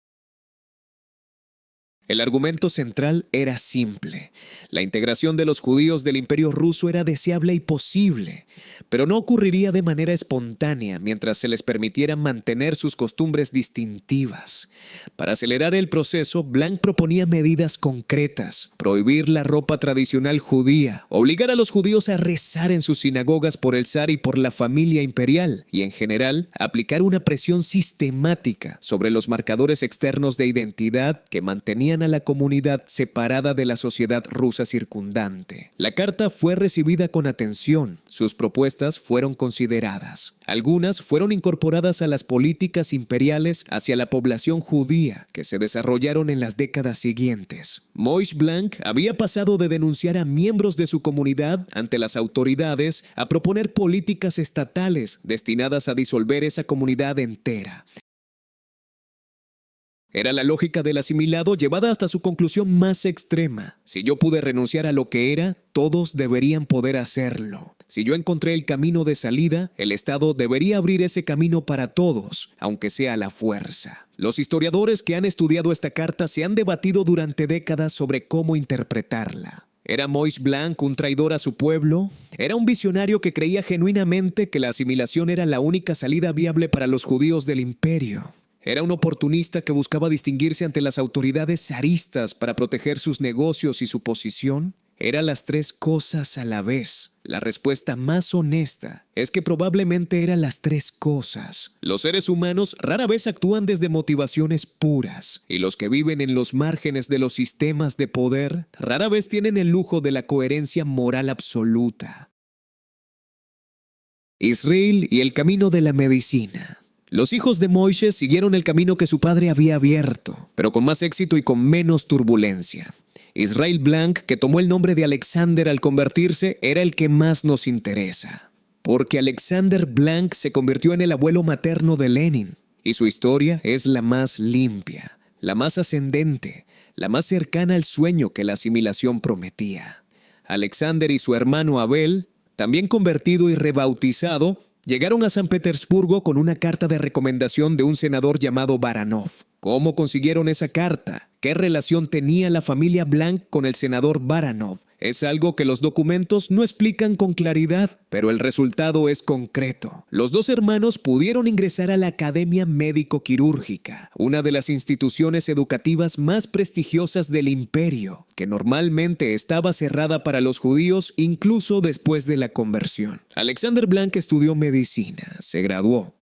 El argumento central era simple. La integración de los judíos del Imperio ruso era deseable y posible, pero no ocurriría de manera espontánea mientras se les permitiera mantener sus costumbres distintivas. Para acelerar el proceso, Blank proponía medidas concretas: prohibir la ropa tradicional judía, obligar a los judíos a rezar en sus sinagogas por el zar y por la familia imperial, y en general, aplicar una presión sistemática sobre los marcadores externos de identidad que mantenían a la comunidad separada de la sociedad rusa circundante. La carta fue recibida con atención, sus propuestas fueron consideradas. Algunas fueron incorporadas a las políticas imperiales hacia la población judía que se desarrollaron en las décadas siguientes. Moishe Blank había pasado de denunciar a miembros de su comunidad ante las autoridades a proponer políticas estatales destinadas a disolver esa comunidad entera. Era la lógica del asimilado llevada hasta su conclusión más extrema. Si yo pude renunciar a lo que era, todos deberían poder hacerlo. Si yo encontré el camino de salida, el Estado debería abrir ese camino para todos, aunque sea a la fuerza. Los historiadores que han estudiado esta carta se han debatido durante décadas sobre cómo interpretarla. ¿Era Moishe Blank un traidor a su pueblo? ¿Era un visionario que creía genuinamente que la asimilación era la única salida viable para los judíos del imperio? ¿Era un oportunista que buscaba distinguirse ante las autoridades zaristas para proteger sus negocios y su posición? Era las tres cosas a la vez. La respuesta más honesta es que probablemente eran las tres cosas. Los seres humanos rara vez actúan desde motivaciones puras, y los que viven en los márgenes de los sistemas de poder rara vez tienen el lujo de la coherencia moral absoluta. Israel y el camino de la medicina. Los hijos de Moishe siguieron el camino que su padre había abierto, pero con más éxito y con menos turbulencia. Israel Blank, que tomó el nombre de Alexander al convertirse, era el que más nos interesa. Porque Alexander Blank se convirtió en el abuelo materno de Lenin, y su historia es la más limpia, la más ascendente, la más cercana al sueño que la asimilación prometía. Alexander y su hermano Abel, también convertido y rebautizado, llegaron a San Petersburgo con una carta de recomendación de un senador llamado Baranov. ¿Cómo consiguieron esa carta? ¿Qué relación tenía la familia Blank con el senador Baranov? Es algo que los documentos no explican con claridad, pero el resultado es concreto. Los dos hermanos pudieron ingresar a la Academia Médico-Quirúrgica, una de las instituciones educativas más prestigiosas del imperio, que normalmente estaba cerrada para los judíos incluso después de la conversión. Alexander Blank estudió medicina, se graduó.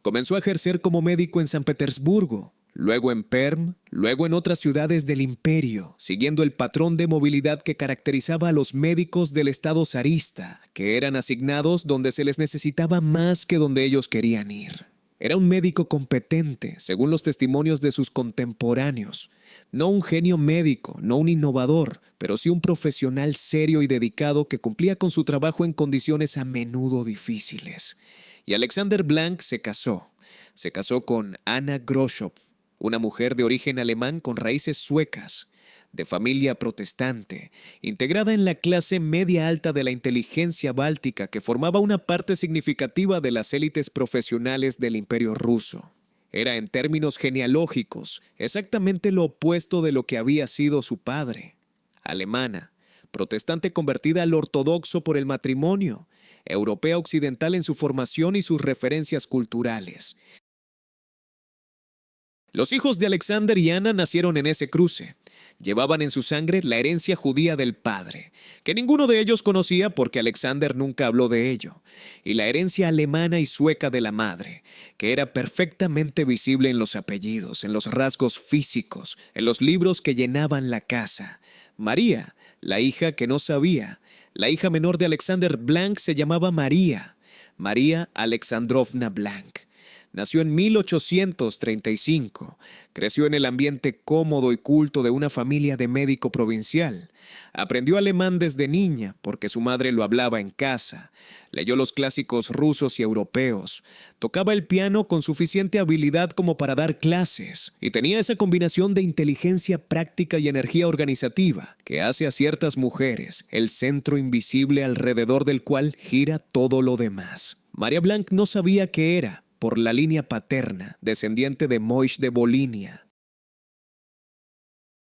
Comenzó a ejercer como médico en San Petersburgo, luego en Perm, luego en otras ciudades del imperio, siguiendo el patrón de movilidad que caracterizaba a los médicos del estado zarista, que eran asignados donde se les necesitaba más que donde ellos querían ir. Era un médico competente, según los testimonios de sus contemporáneos. No un genio médico, no un innovador, pero sí un profesional serio y dedicado que cumplía con su trabajo en condiciones a menudo difíciles. Y Alexander Blank se casó. Se casó con Anna Groschow, una mujer de origen alemán con raíces suecas, de familia protestante, integrada en la clase media alta de la inteligencia báltica que formaba una parte significativa de las élites profesionales del Imperio ruso. Era en términos genealógicos exactamente lo opuesto de lo que había sido su padre. Alemana, protestante convertida al ortodoxo por el matrimonio, europea occidental en su formación y sus referencias culturales. Los hijos de Alexander y Ana nacieron en ese cruce. Llevaban en su sangre la herencia judía del padre, que ninguno de ellos conocía porque Alexander nunca habló de ello, y la herencia alemana y sueca de la madre, que era perfectamente visible en los apellidos, en los rasgos físicos, en los libros que llenaban la casa. María, la hija que no sabía, la hija menor de Alexander Blank se llamaba María Alexandrovna Blank. Nació en 1835, creció en el ambiente cómodo y culto de una familia de médico provincial. Aprendió alemán desde niña porque su madre lo hablaba en casa. Leyó los clásicos rusos y europeos. Tocaba el piano con suficiente habilidad como para dar clases. Y tenía esa combinación de inteligencia práctica y energía organizativa que hace a ciertas mujeres el centro invisible alrededor del cual gira todo lo demás. María Blank no sabía qué era, por la línea paterna, descendiente de Moishe de Volinia.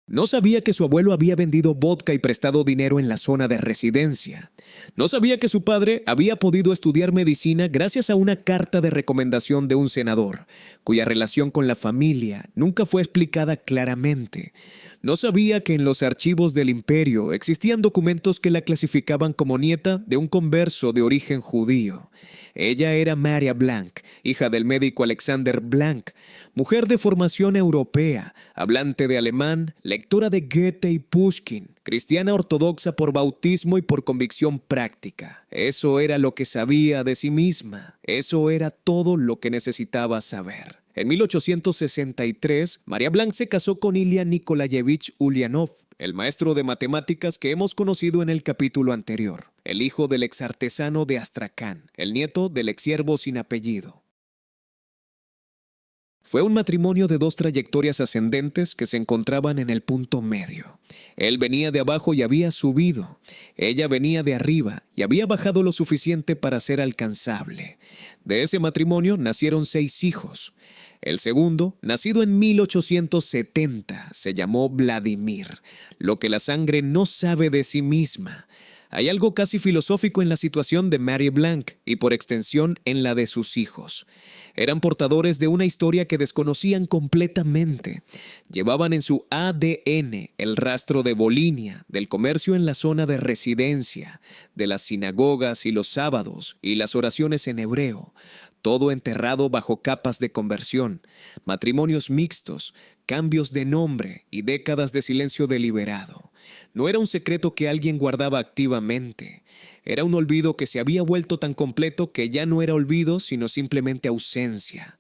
No sabía que su abuelo había vendido vodka y prestado dinero en la zona de residencia. No sabía que su padre había podido estudiar medicina gracias a una carta de recomendación de un senador, cuya relación con la familia nunca fue explicada claramente. No sabía que en los archivos del imperio existían documentos que la clasificaban como nieta de un converso de origen judío. Ella era Maria Blank, hija del médico Alexander Blank, mujer de formación europea, hablante de alemán, lectora de Goethe y Pushkin, cristiana ortodoxa por bautismo y por convicción práctica. Eso era lo que sabía de sí misma. Eso era todo lo que necesitaba saber. En 1863, Maria Blank se casó con Ilya Nikolayevich Ulyanov, el maestro de matemáticas que hemos conocido en el capítulo anterior, el hijo del exartesano de Astracán, el nieto del exsiervo sin apellido. Fue un matrimonio de dos trayectorias ascendentes que se encontraban en el punto medio. Él venía de abajo y había subido. Ella venía de arriba y había bajado lo suficiente para ser alcanzable. De ese matrimonio nacieron 6 hijos. El segundo, nacido en 1870, se llamó Vladimir, lo que la sangre no sabe de sí misma. Hay algo casi filosófico en la situación de Marie Blank y por extensión en la de sus hijos. Eran portadores de una historia que desconocían completamente. Llevaban en su ADN el rastro de Volinia, del comercio en la zona de residencia, de las sinagogas y los sábados y las oraciones en hebreo. Todo enterrado bajo capas de conversión, matrimonios mixtos, cambios de nombre y décadas de silencio deliberado. No era un secreto que alguien guardaba activamente. Era un olvido que se había vuelto tan completo que ya no era olvido, sino simplemente ausencia.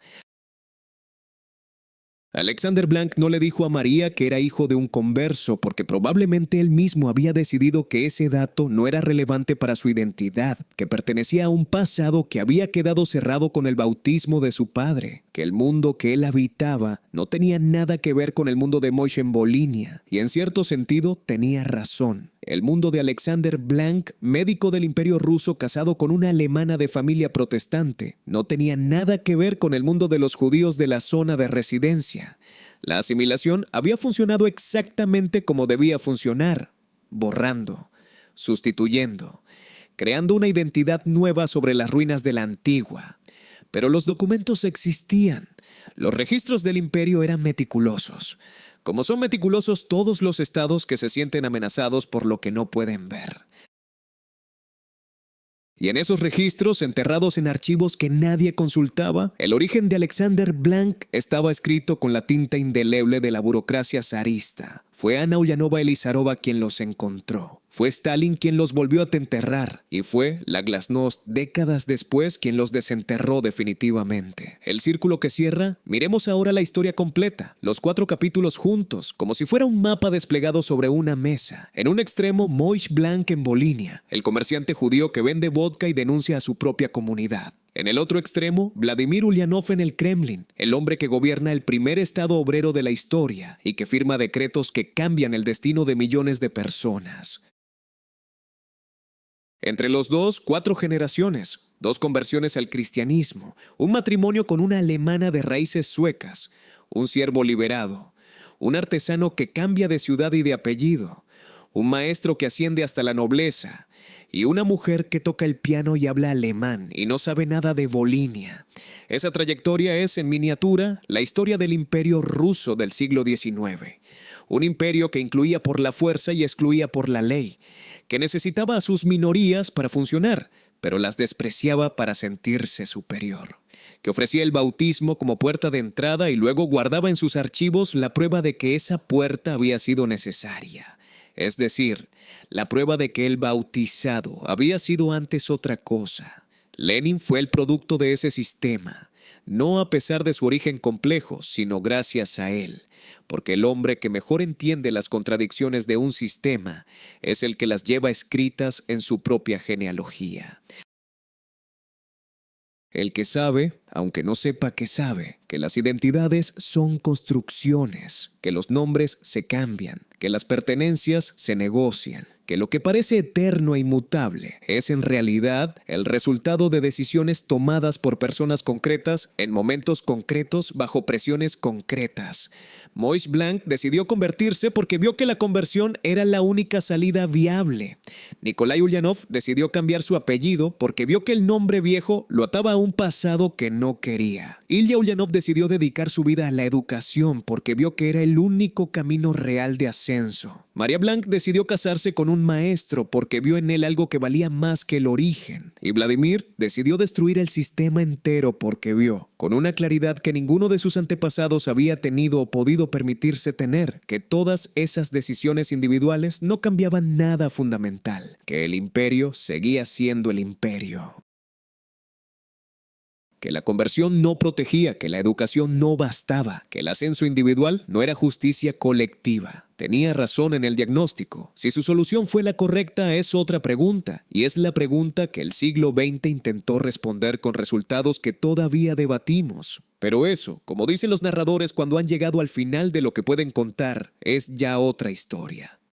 Alexander Blank no le dijo a María que era hijo de un converso porque probablemente él mismo había decidido que ese dato no era relevante para su identidad, que pertenecía a un pasado que había quedado cerrado con el bautismo de su padre, que el mundo que él habitaba no tenía nada que ver con el mundo de Moshe en Volinia, y en cierto sentido tenía razón. El mundo de Alexander Blank, médico del Imperio Ruso casado con una alemana de familia protestante, no tenía nada que ver con el mundo de los judíos de la zona de residencia. La asimilación había funcionado exactamente como debía funcionar, borrando, sustituyendo, creando una identidad nueva sobre las ruinas de la antigua. Pero los documentos existían. Los registros del imperio eran meticulosos. Como son meticulosos todos los estados que se sienten amenazados por lo que no pueden ver. Y en esos registros, enterrados en archivos que nadie consultaba, el origen de Alexander Blank estaba escrito con la tinta indeleble de la burocracia zarista. Fue Anna Ulyanova Elizarova quien los encontró. Fue Stalin quien los volvió a enterrar. Y fue la Glasnost, décadas después, quien los desenterró definitivamente. El círculo que cierra, miremos ahora la historia completa. Los 4 capítulos juntos, como si fuera un mapa desplegado sobre una mesa. En un extremo, Moishe Blank en Volinia, el comerciante judío que vende vodka y denuncia a su propia comunidad. En el otro extremo, Vladimir Ulyanov en el Kremlin, el hombre que gobierna el primer estado obrero de la historia y que firma decretos que cambian el destino de millones de personas. Entre los dos, 4 generaciones, 2 conversiones al cristianismo, un matrimonio con una alemana de raíces suecas, un siervo liberado, un artesano que cambia de ciudad y de apellido, un maestro que asciende hasta la nobleza y una mujer que toca el piano y habla alemán y no sabe nada de Volinia. Esa trayectoria es, en miniatura, la historia del imperio ruso del siglo XIX. Un imperio que incluía por la fuerza y excluía por la ley, que necesitaba a sus minorías para funcionar, pero las despreciaba para sentirse superior, que ofrecía el bautismo como puerta de entrada y luego guardaba en sus archivos la prueba de que esa puerta había sido necesaria. Es decir, la prueba de que el bautizado había sido antes otra cosa. Lenin fue el producto de ese sistema, no a pesar de su origen complejo, sino gracias a él, porque el hombre que mejor entiende las contradicciones de un sistema es el que las lleva escritas en su propia genealogía. El que sabe, aunque no sepa que sabe, que las identidades son construcciones, que los nombres se cambian, que las pertenencias se negocian que lo que parece eterno e inmutable es en realidad el resultado de decisiones tomadas por personas concretas en momentos concretos bajo presiones concretas. Maurice Blanc decidió convertirse porque vio que la conversión era la única salida viable. Nikolai Ulyanov decidió cambiar su apellido porque vio que el nombre viejo lo ataba a un pasado que no quería. Ilya Ulyanov decidió dedicar su vida a la educación porque vio que era el único camino real de ascenso. Maria Blanc decidió casarse con un maestro porque vio en él algo que valía más que el origen. Y Vladimir decidió destruir el sistema entero porque vio, con una claridad que ninguno de sus antepasados había tenido o podido permitirse tener, que todas esas decisiones individuales no cambiaban nada fundamental, que el imperio seguía siendo el imperio. Que la conversión no protegía, que la educación no bastaba, que el ascenso individual no era justicia colectiva. Tenía razón en el diagnóstico. Si su solución fue la correcta es otra pregunta, y es la pregunta que el siglo XX intentó responder con resultados que todavía debatimos. Pero eso, como dicen los narradores cuando han llegado al final de lo que pueden contar, es ya otra historia.